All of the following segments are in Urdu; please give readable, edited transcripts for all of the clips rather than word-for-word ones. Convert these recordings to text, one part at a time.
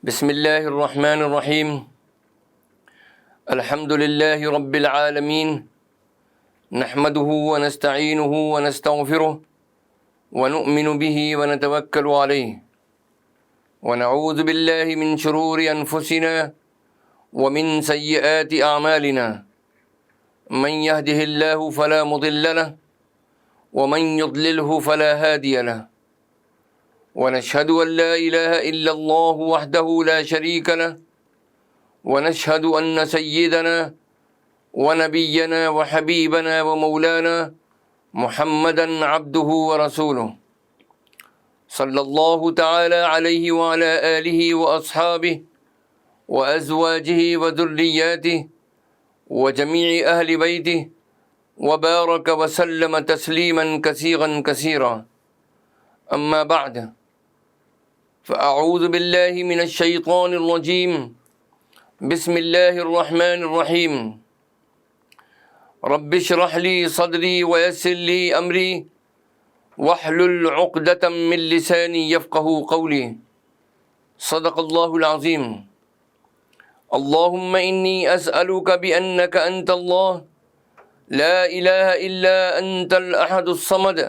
بسم اللہ الرحمن الرحیم الحمد للہ رب العالمین نحمده ونستعینه ونستغفره ونؤمن به ونتوکل علیہ ونعوذ باللہ من شرور انفسنا ومن سیئات اعمالنا من يهده الله فلا مضل له ومن يضلله فلا هادي له ونشهد أن لا إله إلا الله وحده لا شريك له ونشهد أن سيدنا ونبينا وحبيبنا ومولانا محمدا عبده ورسوله صلى الله تعالى عليه وعلى آله وأصحابه وأزواجه وذرياته وجميع أهل بيته وبارك وسلم تسليما كثيرا كثيرا أما بعد فأعوذ بالله من الشيطان الرجيم بسم الله الرحمن الرحيم رب اشرح لي صدري ويسر لي أمري واحلل عقدة من لساني يفقهوا قولي صدق الله العظيم اللهم إني أسألك بأنك أنت الله لا إله إلا أنت الأحد الصمد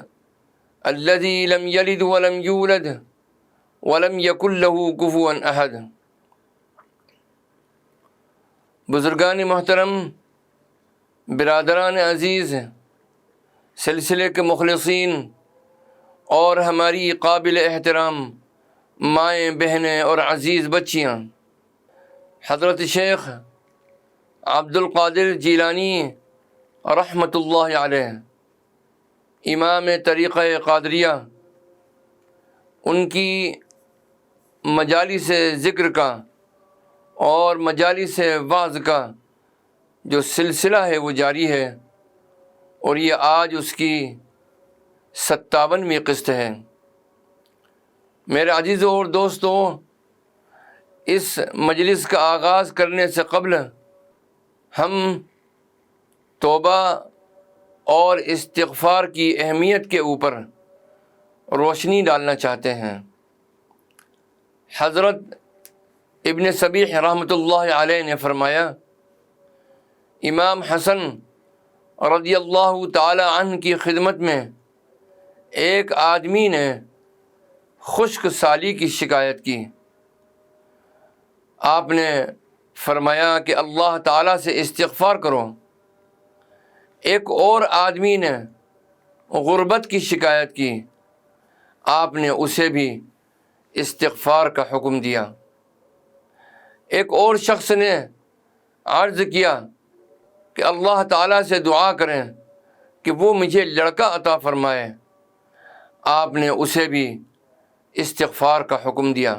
الذي لم يلد ولم يولد ولم يكن له كفوا أحد۔ بزرگان محترم، برادران عزیز، سلسلے کے مخلصین اور ہماری قابل احترام مائیں، بہنیں اور عزیز بچیاں، حضرت شیخ عبد القادر جیلانی رحمۃ اللہ علیہ، امام طریقہ قادریہ، ان کی مجالس ذکر کا اور مجالس وعظ کا جو سلسلہ ہے وہ جاری ہے، اور یہ آج اس کی 57ویں قسط ہے۔ میرے عزیزوں اور دوستوں، اس مجلس کا آغاز کرنے سے قبل ہم توبہ اور استغفار کی اہمیت کے اوپر روشنی ڈالنا چاہتے ہیں۔ حضرت ابن صبیح رحمۃ اللہ علیہ نے فرمایا، امام حسن رضی اللہ تعالی عنہ کی خدمت میں ایک آدمی نے خشک سالی کی شکایت کی۔ آپ نے فرمایا کہ اللہ تعالیٰ سے استغفار کرو۔ ایک اور آدمی نے غربت کی شکایت کی، آپ نے اسے بھی استغفار کا حکم دیا۔ ایک اور شخص نے عرض کیا کہ اللہ تعالیٰ سے دعا کریں کہ وہ مجھے لڑکا عطا فرمائے، آپ نے اسے بھی استغفار کا حکم دیا۔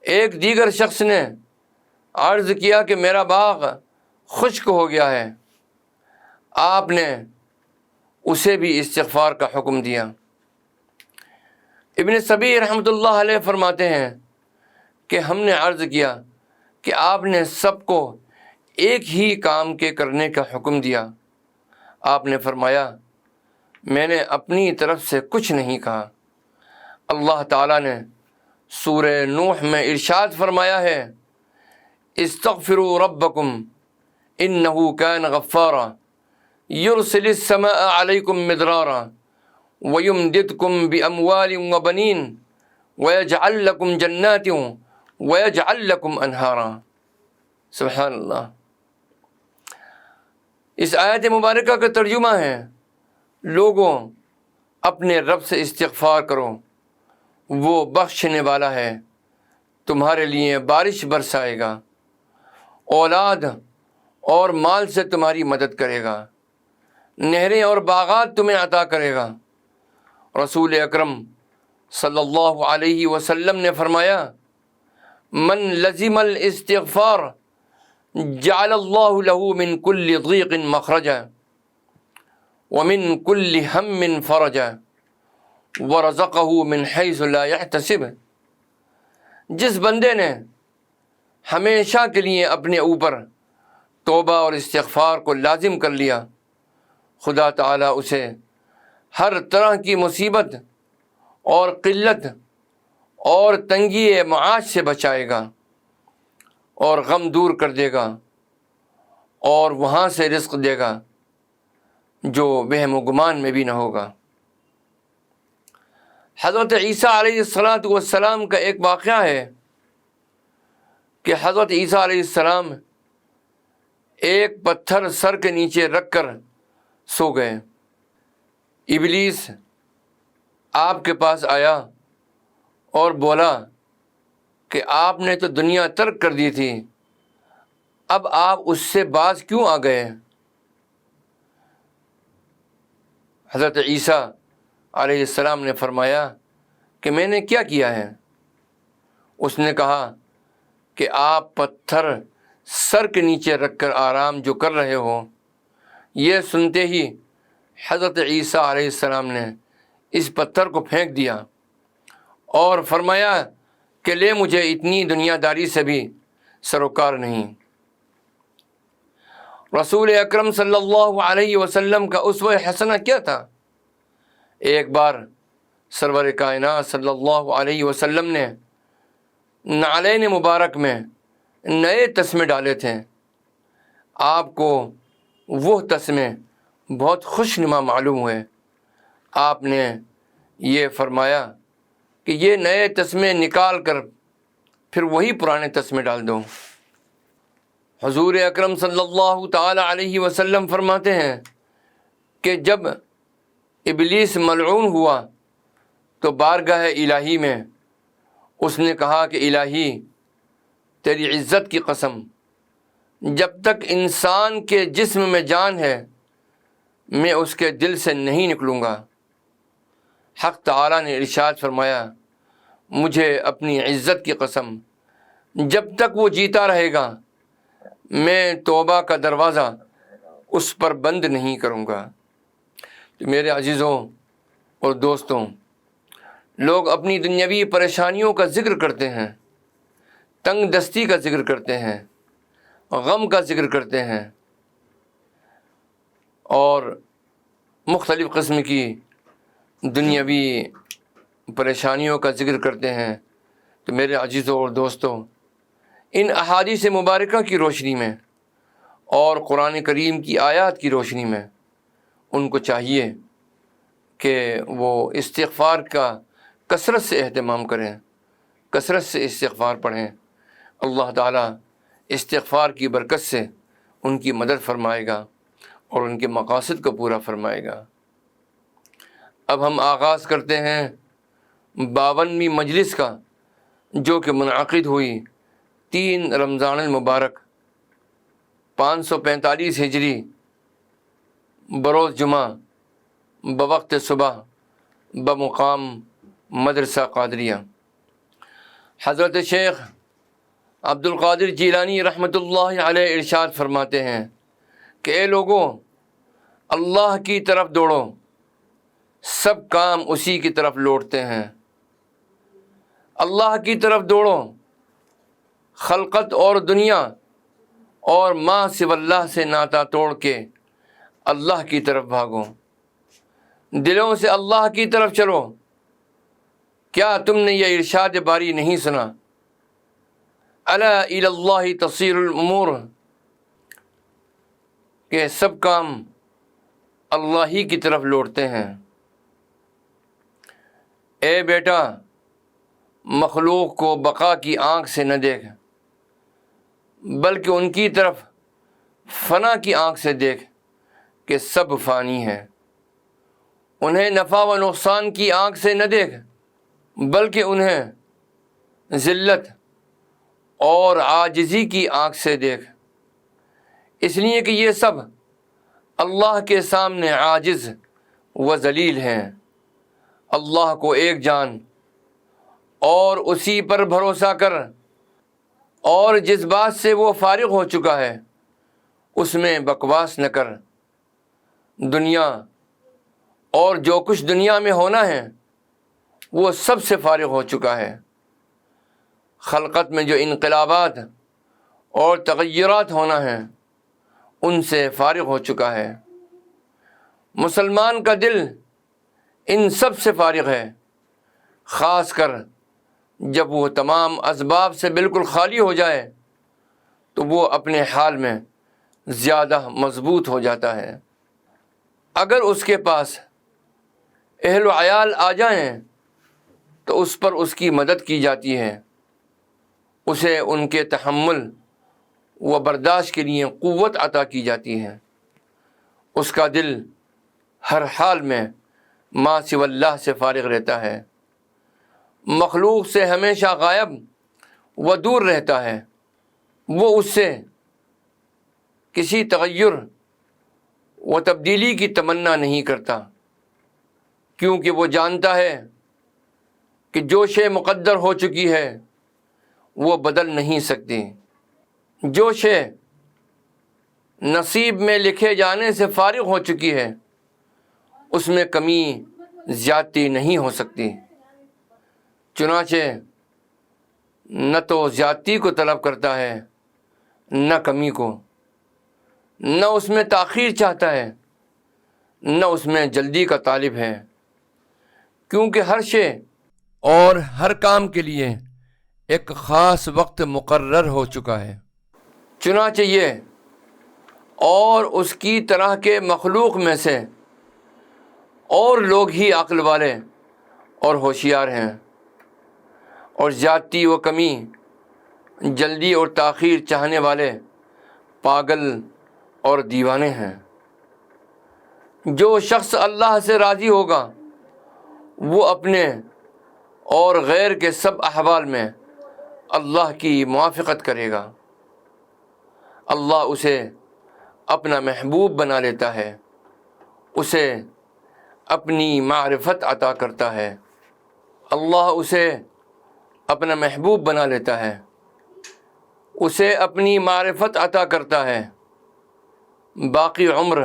ایک دیگر شخص نے عرض کیا کہ میرا باغ خشک ہو گیا ہے، آپ نے اسے بھی استغفار کا حکم دیا۔ ابن صبیح رحمۃ اللہ علیہ فرماتے ہیں کہ ہم نے عرض کیا کہ آپ نے سب کو ایک ہی کام کے کرنے کا حکم دیا۔ آپ نے فرمایا، میں نے اپنی طرف سے کچھ نہیں کہا۔ اللہ تعالیٰ نے سورہ نوح میں ارشاد فرمایا ہے، استغفروا ربکم انہ کان غفارا یرسل السماء علیکم مدرارا وَيُمْدِدْكُمْ بِأَمْوَالٍ وَبَنِينَ وَيَجْعَلْ لَكُمْ جَنَّاتٍ وَيَجْعَلْ لَكُمْ أَنْهَارًا۔ سبحان اللہ۔ اس آیت مبارکہ کا ترجمہ ہے، لوگوں اپنے رب سے استغفار کرو، وہ بخشنے والا ہے، تمہارے لیے بارش برسائے گا، اولاد اور مال سے تمہاری مدد کرے گا، نہریں اور باغات تمہیں عطا کرے گا۔ رسول اکرم صلی اللہ علیہ وسلم نے فرمایا، من لزم الاستغفار جعل اللہ له من کل ضیق مخرجا ومن کل ہم فرجا ورزقہ من حیث لا يحتسب۔ جس بندے نے ہمیشہ کے لیے اپنے اوپر توبہ اور استغفار کو لازم کر لیا، خدا تعالیٰ اسے ہر طرح کی مصیبت اور قلت اور تنگی معاش سے بچائے گا اور غم دور کر دے گا اور وہاں سے رزق دے گا جو وہم و گمان میں بھی نہ ہوگا۔ حضرت عیسیٰ علیہ السلام کا ایک واقعہ ہے کہ حضرت عیسیٰ علیہ السلام ایک پتھر سر کے نیچے رکھ کر سو گئے۔ ابلیس آپ کے پاس آیا اور بولا کہ آپ نے تو دنیا ترک کر دی تھی، اب آپ اس سے باز کیوں آ گئے؟ حضرت عیسیٰ علیہ السلام نے فرمایا کہ میں نے کیا کیا ہے؟ اس نے کہا کہ آپ پتھر سر کے نیچے رکھ کر آرام جو کر رہے ہو۔ یہ سنتے ہی حضرت عیسیٰ علیہ السلام نے اس پتھر کو پھینک دیا اور فرمایا کہ لے مجھے اتنی دنیا داری سے بھی سروکار نہیں۔ رسول اکرم صلی اللہ علیہ وسلم کا اسوہ حسنہ کیا تھا؟ ایک بار سرور کائنات صلی اللہ علیہ وسلم نے نعلین مبارک میں نئے تسمے ڈالے تھے۔ آپ کو وہ تسمے بہت خوش نما معلوم ہوئے۔ آپ نے یہ فرمایا کہ یہ نئے تسمے نکال کر پھر وہی پرانے تسمے ڈال دو۔ حضور اکرم صلی اللہ تعالی علیہ وسلم فرماتے ہیں کہ جب ابلیس ملعون ہوا تو بارگاہ الہی میں اس نے کہا کہ الہی تیری عزت کی قسم، جب تک انسان کے جسم میں جان ہے میں اس کے دل سے نہیں نکلوں گا۔ حق تعالیٰ نے ارشاد فرمایا مجھے اپنی عزت کی قسم، جب تک وہ جیتا رہے گا میں توبہ کا دروازہ اس پر بند نہیں کروں گا۔ تو میرے عزیزوں اور دوستوں، لوگ اپنی دنیاوی پریشانیوں کا ذکر کرتے ہیں، تنگ دستی کا ذکر کرتے ہیں، غم کا ذکر کرتے ہیں اور مختلف قسم کی دنیاوی پریشانیوں کا ذکر کرتے ہیں۔ تو میرے عزیزوں اور دوستوں، ان احادیث مبارکہ کی روشنی میں اور قرآن کریم کی آیات کی روشنی میں ان کو چاہیے کہ وہ استغفار کا کثرت سے اہتمام کریں، کثرت سے استغفار پڑھیں۔ اللہ تعالیٰ استغفار کی برکت سے ان کی مدد فرمائے گا اور ان کے مقاصد کو پورا فرمائے گا۔ اب ہم آغاز کرتے ہیں 52ویں مجلس کا، جو کہ منعقد ہوئی 3 رمضان المبارک 545 ہجری بروز جمعہ بوقت صبح بمقام مدرسہ قادریہ۔ حضرت شیخ عبد القادر جیلانی رحمۃ اللہ علیہ ارشاد فرماتے ہیں کہ اے لوگوں، اللہ کی طرف دوڑو، سب کام اسی کی طرف لوٹتے ہیں۔ اللہ کی طرف دوڑو، خلقت اور دنیا اور ما سوی اللہ سے ناتا توڑ کے اللہ کی طرف بھاگو، دلوں سے اللہ کی طرف چلو۔ کیا تم نے یہ ارشاد باری نہیں سنا؟ الا الی اللہ تصیر الامور، کہ سب کام اللہ ہی کی طرف لوٹتے ہیں۔ اے بیٹا، مخلوق کو بقا کی آنکھ سے نہ دیکھ، بلکہ ان کی طرف فنا کی آنکھ سے دیکھ کہ سب فانی ہے۔ انہیں نفع و نقصان کی آنکھ سے نہ دیکھ، بلکہ انہیں ذلت اور عاجزی کی آنکھ سے دیکھ، اس لیے کہ یہ سب اللہ کے سامنے عاجز و ذلیل ہیں۔ اللہ کو ایک جان اور اسی پر بھروسہ کر، اور جس بات سے وہ فارغ ہو چکا ہے اس میں بکواس نہ کر۔ دنیا اور جو کچھ دنیا میں ہونا ہے وہ سب سے فارغ ہو چکا ہے۔ خلقت میں جو انقلابات اور تغیرات ہونا ہے ان سے فارغ ہو چکا ہے۔ مسلمان کا دل ان سب سے فارغ ہے، خاص کر جب وہ تمام اسباب سے بالکل خالی ہو جائے تو وہ اپنے حال میں زیادہ مضبوط ہو جاتا ہے۔ اگر اس کے پاس اہل و عیال آ جائیں تو اس پر اس کی مدد کی جاتی ہے، اسے ان کے تحمل و برداشت کے لیے قوت عطا کی جاتی ہے۔ اس کا دل ہر حال میں ما سوی اللہ سے فارغ رہتا ہے، مخلوق سے ہمیشہ غائب و دور رہتا ہے۔ وہ اس سے کسی تغیر و تبدیلی کی تمنا نہیں کرتا، کیونکہ وہ جانتا ہے کہ جو شے مقدر ہو چکی ہے وہ بدل نہیں سکتی۔ جو شے نصیب میں لکھے جانے سے فارغ ہو چکی ہے اس میں کمی زیادتی نہیں ہو سکتی۔ چنانچہ نہ تو زیادتی کو طلب کرتا ہے نہ کمی کو، نہ اس میں تاخیر چاہتا ہے نہ اس میں جلدی کا طالب ہے، کیونکہ ہر شے اور ہر کام کے لیے ایک خاص وقت مقرر ہو چکا ہے۔ چنانچہ یہ اور اس کی طرح کے مخلوق میں سے اور لوگ ہی عقل والے اور ہوشیار ہیں، اور زیادتی و کمی، جلدی اور تاخیر چاہنے والے پاگل اور دیوانے ہیں۔ جو شخص اللہ سے راضی ہوگا وہ اپنے اور غیر کے سب احوال میں اللہ کی موافقت کرے گا۔ اللہ اسے اپنا محبوب بنا لیتا ہے، اسے اپنی معرفت عطا کرتا ہے۔ اللہ اسے اپنا محبوب بنا لیتا ہے، اسے اپنی معرفت عطا کرتا ہے، باقی عمر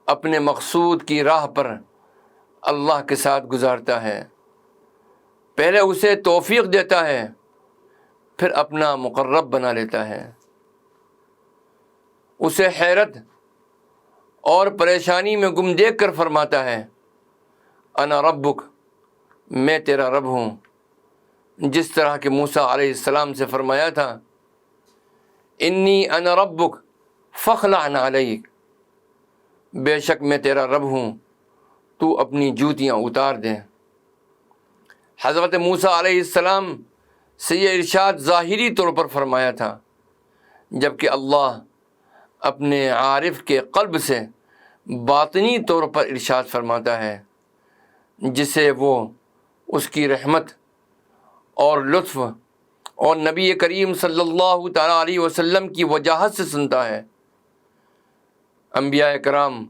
اپنے مقصود کی راہ پر اللہ کے ساتھ گزارتا ہے۔ پہلے اسے توفیق دیتا ہے، پھر اپنا مقرب بنا لیتا ہے۔ اسے حیرت اور پریشانی میں گم دیکھ کر فرماتا ہے انا ربک، میں تیرا رب ہوں، جس طرح کہ موسیٰ علیہ السلام سے فرمایا تھا انی انا ربک فاخلع نعلیک، بے شک میں تیرا رب ہوں، تو اپنی جوتیاں اتار دے۔ حضرت موسیٰ علیہ السلام سے یہ ارشاد ظاہری طور پر فرمایا تھا، جبکہ اللہ اپنے عارف کے قلب سے باطنی طور پر ارشاد فرماتا ہے، جسے وہ اس کی رحمت اور لطف اور نبی کریم صلی اللہ تعالیٰ علیہ وسلم کی وجاہت سے سنتا ہے۔ انبیاء کرام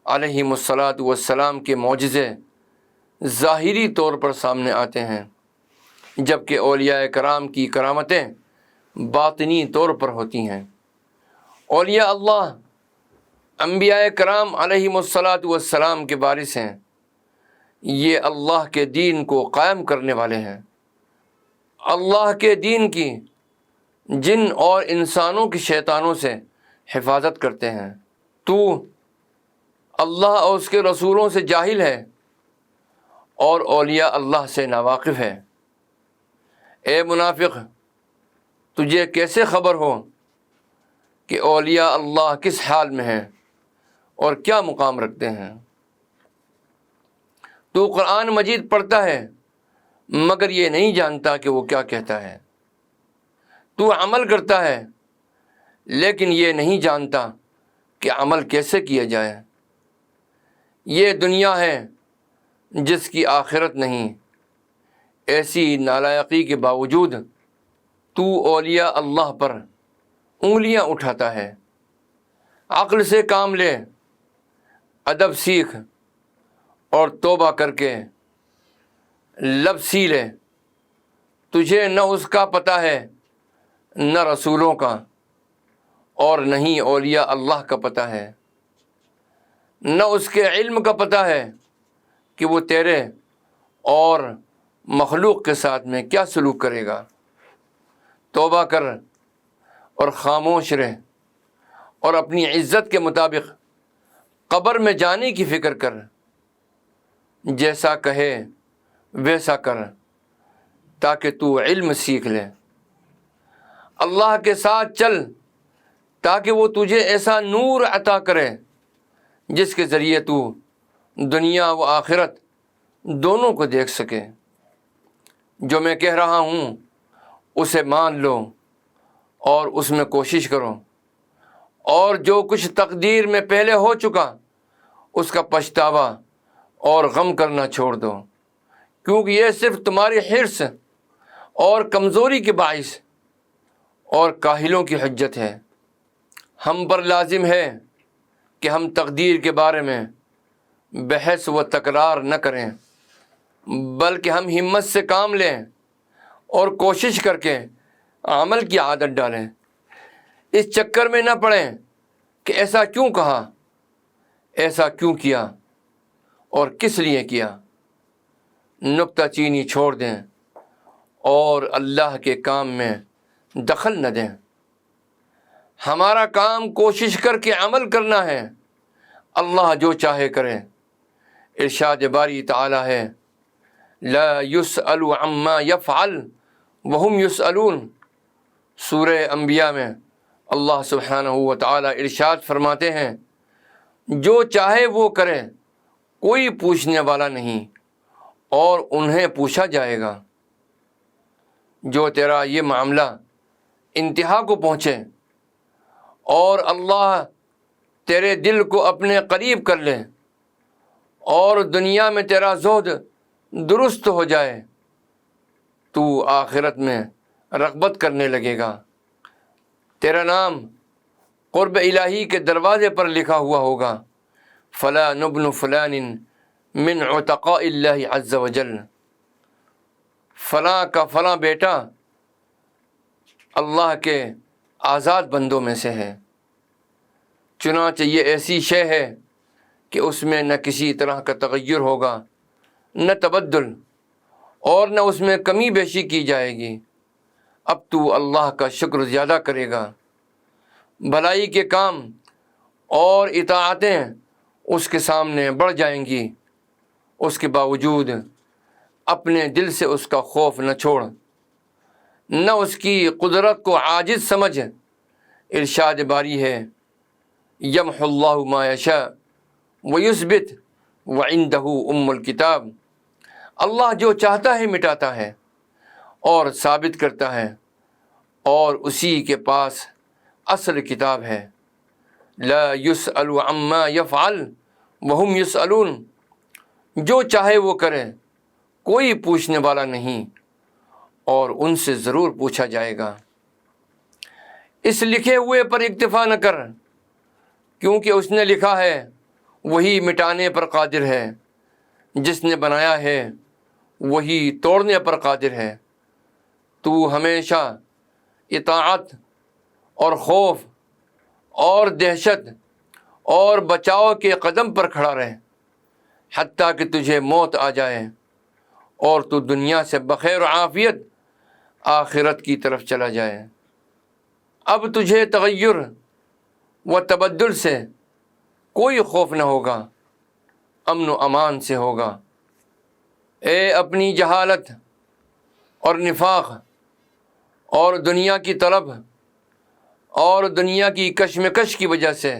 علیہم الصلاۃ والسلام کے معجزے ظاہری طور پر سامنے آتے ہیں، جبکہ اولیاء کرام کی کرامتیں باطنی طور پر ہوتی ہیں۔ اولیاء اللہ انبیاء کرام علیہم الصلاۃ والسلام کے وارث ہیں، یہ اللہ کے دین کو قائم کرنے والے ہیں، اللہ کے دین کی جن اور انسانوں کی شیطانوں سے حفاظت کرتے ہیں۔ تو اللہ اور اس کے رسولوں سے جاہل ہے اور اولیاء اللہ سے ناواقف ہے۔ اے منافق، تجھے کیسے خبر ہو کہ اولیاء اللہ کس حال میں ہیں اور کیا مقام رکھتے ہیں؟ تو قرآن مجید پڑھتا ہے مگر یہ نہیں جانتا کہ وہ کیا کہتا ہے، تو عمل کرتا ہے لیکن یہ نہیں جانتا کہ عمل کیسے کیا جائے۔ یہ دنیا ہے جس کی آخرت نہیں، ایسی نالائقی کے باوجود تو اولیاء اللہ پر انگلیاں اٹھاتا ہے۔ عقل سے کام لے، ادب سیکھ اور توبہ کر کے لب سی لے۔ تجھے نہ اس کا پتہ ہے نہ رسولوں کا، اور نہ ہی اولیاء اللہ کا پتہ ہے، نہ اس کے علم کا پتہ ہے کہ وہ تیرے اور مخلوق کے ساتھ میں کیا سلوک کرے گا۔ توبہ کر اور خاموش رہ، اور اپنی عزت کے مطابق قبر میں جانے کی فکر کر۔ جیسا کہے ویسا کر، تاکہ تو علم سیکھ لے، اللہ کے ساتھ چل تاکہ وہ تجھے ایسا نور عطا کرے جس کے ذریعے تو دنیا و آخرت دونوں کو دیکھ سکے۔ جو میں کہہ رہا ہوں اسے مان لو اور اس میں کوشش کرو، اور جو کچھ تقدیر میں پہلے ہو چکا اس کا پچھتاوا اور غم کرنا چھوڑ دو، کیونکہ یہ صرف تمہاری حرص اور کمزوری کے باعث اور کاہلوں کی حجت ہے۔ ہم پر لازم ہے کہ ہم تقدیر کے بارے میں بحث و تکرار نہ کریں، بلکہ ہم ہمت سے کام لیں اور کوشش کر کے عمل کی عادت ڈالیں۔ اس چکر میں نہ پڑیں کہ ایسا کیوں کہا، ایسا کیوں کیا اور کس لیے کیا۔ نکتہ چینی چھوڑ دیں اور اللہ کے کام میں دخل نہ دیں۔ ہمارا کام کوشش کر کے عمل کرنا ہے، اللہ جو چاہے کرے۔ ارشاد باری تعالی ہے، لا يسأل عما يفعل وهم يسألون۔ سورہ انبیاء میں اللہ سبحانہ و تعالی ارشاد فرماتے ہیں، جو چاہے وہ کرے، کوئی پوچھنے والا نہیں اور انہیں پوچھا جائے گا۔ جو تیرا یہ معاملہ انتہا کو پہنچے اور اللہ تیرے دل کو اپنے قریب کر لے اور دنیا میں تیرا زہد درست ہو جائے، تو آخرت میں رغبت کرنے لگے گا، تیرا نام قرب الہی کے دروازے پر لکھا ہوا ہوگا، فلا نبن فلان من عتقاء اللہ عز وجل، فلاں کا فلاں بیٹا اللہ کے آزاد بندوں میں سے ہے۔ چنانچہ یہ ایسی شے ہے کہ اس میں نہ کسی طرح کا تغیر ہوگا، نہ تبدل، اور نہ اس میں کمی بیشی کی جائے گی۔ اب تو اللہ کا شکر زیادہ کرے گا، بھلائی کے کام اور اطاعتیں اس کے سامنے بڑھ جائیں گی، اس کے باوجود اپنے دل سے اس کا خوف نہ چھوڑ، نہ اس کی قدرت کو عاجز سمجھ۔ ارشاد باری ہے، یمحو اللہ ما یشاء ویثبت وعندہ ام الکتاب۔ اللہ جو چاہتا ہے مٹاتا ہے اور ثابت کرتا ہے، اور اسی کے پاس اصل کتاب ہے۔ لا یسأل عما یفعل وہم یسألون۔ جو چاہے وہ کرے، کوئی پوچھنے والا نہیں اور ان سے ضرور پوچھا جائے گا۔ اس لکھے ہوئے پر اکتفا نہ کر، کیونکہ اس نے لکھا ہے وہی مٹانے پر قادر ہے، جس نے بنایا ہے وہی توڑنے پر قادر ہے۔ تو ہمیشہ اطاعت اور خوف اور دہشت اور بچاؤ کے قدم پر کھڑا رہے، حتیٰ کہ تجھے موت آ جائے اور تو دنیا سے بخیر و عافیت آخرت کی طرف چلا جائے۔ اب تجھے تغیر و تبدل سے کوئی خوف نہ ہوگا، امن و امان سے ہوگا۔ اے اپنی جہالت اور نفاق اور دنیا کی طلب اور دنیا کی کشمکش کی وجہ سے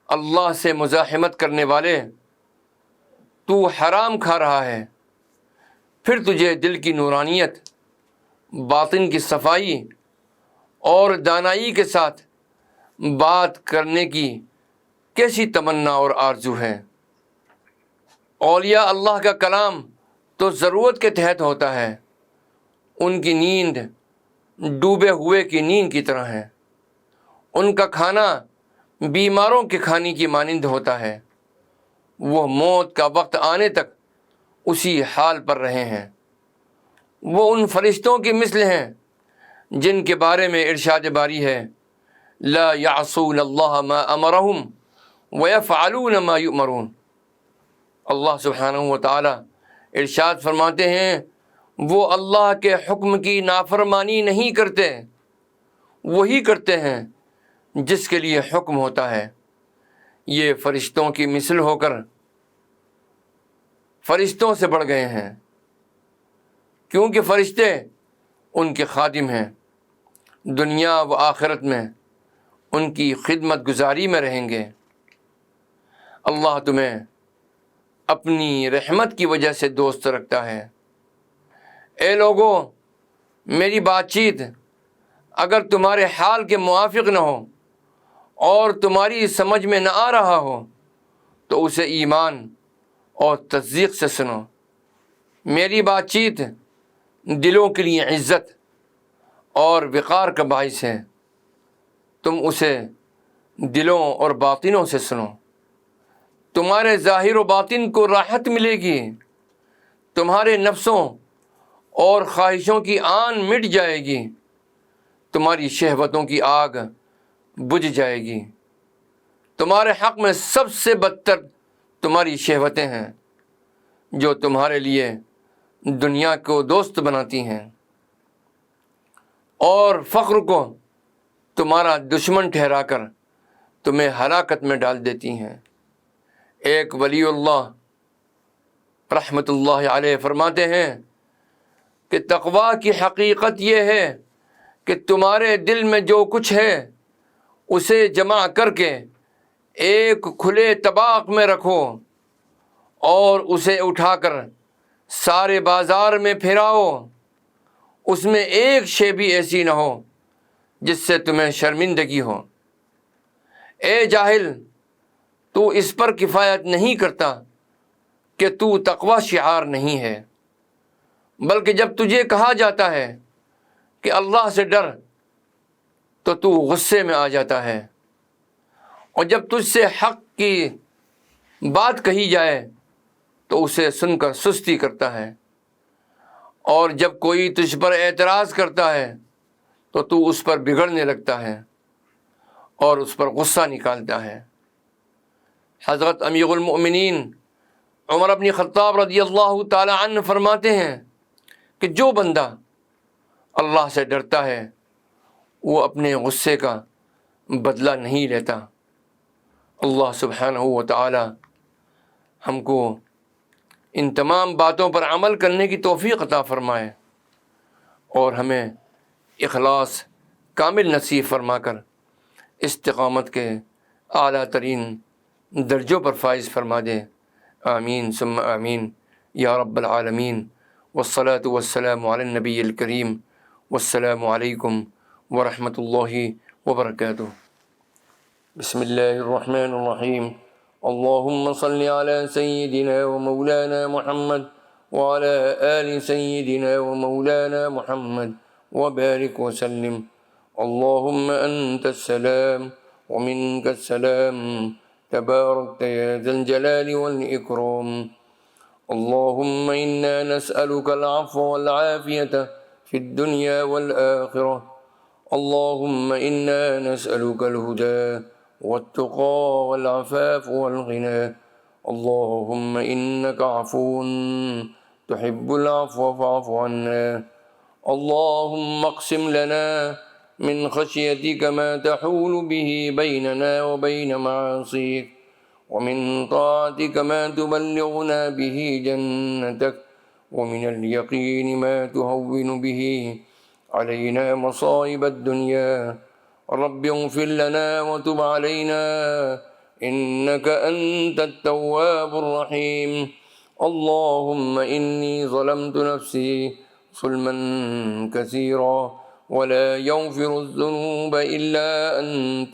اللہ سے مزاحمت کرنے والے، تو حرام کھا رہا ہے، پھر تجھے دل کی نورانیت، باطن کی صفائی اور دانائی کے ساتھ بات کرنے کی کیسی تمنا اور آرزو ہے۔ اولیاء اللہ کا کلام تو ضرورت کے تحت ہوتا ہے، ان کی نیند ڈوبے ہوئے کی نیند کی طرح ہے، ان کا کھانا بیماروں کے کھانے کی مانند ہوتا ہے، وہ موت کا وقت آنے تک اسی حال پر رہے ہیں۔ وہ ان فرشتوں کی مثل ہیں جن کے بارے میں ارشاد باری ہے، لا یعصون اللہ ما امرہم ویفعلون ما یؤمرون۔ اللہ سبحانہ و تعالی ارشاد فرماتے ہیں، وہ اللہ کے حکم کی نافرمانی نہیں کرتے، وہی کرتے ہیں جس کے لیے حکم ہوتا ہے۔ یہ فرشتوں کی مثل ہو کر فرشتوں سے بڑھ گئے ہیں۔ کیونکہ فرشتے ان کے خادم ہیں، دنیا و آخرت میں ان کی خدمت گزاری میں رہیں گے۔ اللہ تمہیں اپنی رحمت کی وجہ سے دوست رکھتا ہے۔ اے لوگوں، میری بات چیت اگر تمہارے حال کے موافق نہ ہو اور تمہاری سمجھ میں نہ آ رہا ہو تو اسے ایمان اور تصدیق سے سنو۔ میری بات چیت دلوں کے لیے عزت اور وقار کا باعث ہے، تم اسے دلوں اور باطنوں سے سنو۔ تمہارے ظاہر و باطن کو راحت ملے گی، تمہارے نفسوں اور خواہشوں کی آن مٹ جائے گی، تمہاری شہوتوں کی آگ بجھ جائے گی۔ تمہارے حق میں سب سے بدتر تمہاری شہوتیں ہیں جو تمہارے لیے دنیا کو دوست بناتی ہیں اور فقر کو تمہارا دشمن ٹھہرا کر تمہیں ہلاکت میں ڈال دیتی ہیں۔ ایک ولی اللہ رحمۃ اللہ علیہ فرماتے ہیں کہ تقویٰ کی حقیقت یہ ہے کہ تمہارے دل میں جو کچھ ہے اسے جمع کر کے ایک کھلے طباق میں رکھو اور اسے اٹھا کر سارے بازار میں پھیراؤ، اس میں ایک شے بھی ایسی نہ ہو جس سے تمہیں شرمندگی ہو۔ اے جاہل، تو اس پر کفایت نہیں کرتا کہ تو تقویٰ شعار نہیں ہے، بلکہ جب تجھے کہا جاتا ہے کہ اللہ سے ڈر تو تو غصے میں آ جاتا ہے، اور جب تجھ سے حق کی بات کہی جائے تو اسے سن کر سستی کرتا ہے، اور جب کوئی تجھ پر اعتراض کرتا ہے تو تو اس پر بگڑنے لگتا ہے اور اس پر غصہ نکالتا ہے۔ حضرت امیر المؤمنین عمر بن خطاب رضی اللہ تعالی عنہ فرماتے ہیں کہ جو بندہ اللہ سے ڈرتا ہے وہ اپنے غصے کا بدلہ نہیں لیتا۔ اللہ سبحانہ و تعالی ہم کو ان تمام باتوں پر عمل کرنے کی توفیق عطا فرمائے اور ہمیں اخلاص کامل نصیب فرما کر استقامت کے اعلیٰ ترین درجوں پر فائز فرما دے۔ آمین ثم آمین یا رب العالمین، والصلاة والسلام علی النبی الکریم، والسلام علیکم ورحمۃ اللہ وبرکاتہ۔ بسم اللہ الرحمن الرحیم۔ اللہم صل علی سیدنا و مولانا محمد وعلی آل سیدنا و مولانا محمد وبارک وسلم۔ اللہم انت السلام ومنک السلام تبارکت یا ذا الجلال والإکرام۔ اللہم انا نسألک العفو والعافیة فی الدنیا والآخرہ۔ اللہم انا نسألک الہدى والتقى والعفاف والغنى۔ اللہم انک عفو تحب العفو فاعف عنا۔ اللہم اقسم لنا من خشيتك ما تحول به بيننا وبين معاصيك، ومن طاعتك ما تبلغنا به جنتك، ومن اليقين ما تهون به علينا مصائب الدنيا۔ رب اغفر لنا وتب علينا إنك أنت التواب الرحيم۔ اللهم إني ظلمت نفسي ظلما كثيرا ولا يغفر الذنوب إلا أنت،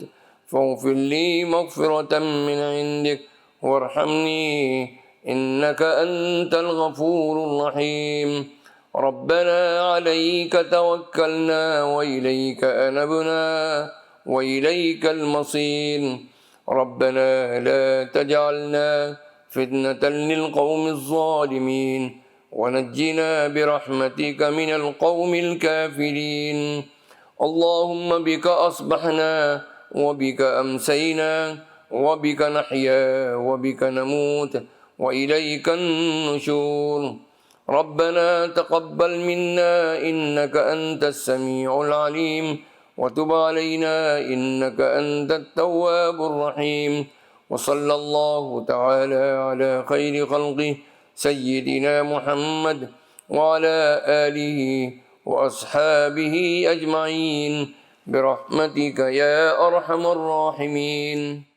فاغفر لي مغفرة من عندك وارحمني إنك أنت الغفور الرحيم۔ ربنا عليك توكلنا وإليك أنبنا وإليك المصير۔ ربنا لا تجعلنا فتنة للقوم الظالمين ونجنا برحمتك من القوم الكافرين۔ اللهم بك أصبحنا وبك أمسينا وبك نحيا وبك نموت وإليك النشور۔ ربنا تقبل منا إنك أنت السميع العليم وتب علينا إنك أنت التواب الرحيم۔ وصلى الله تعالى على خير خلقه سيدنا محمد وعلى آله وأصحابه أجمعين برحمتك يا أرحم الراحمين.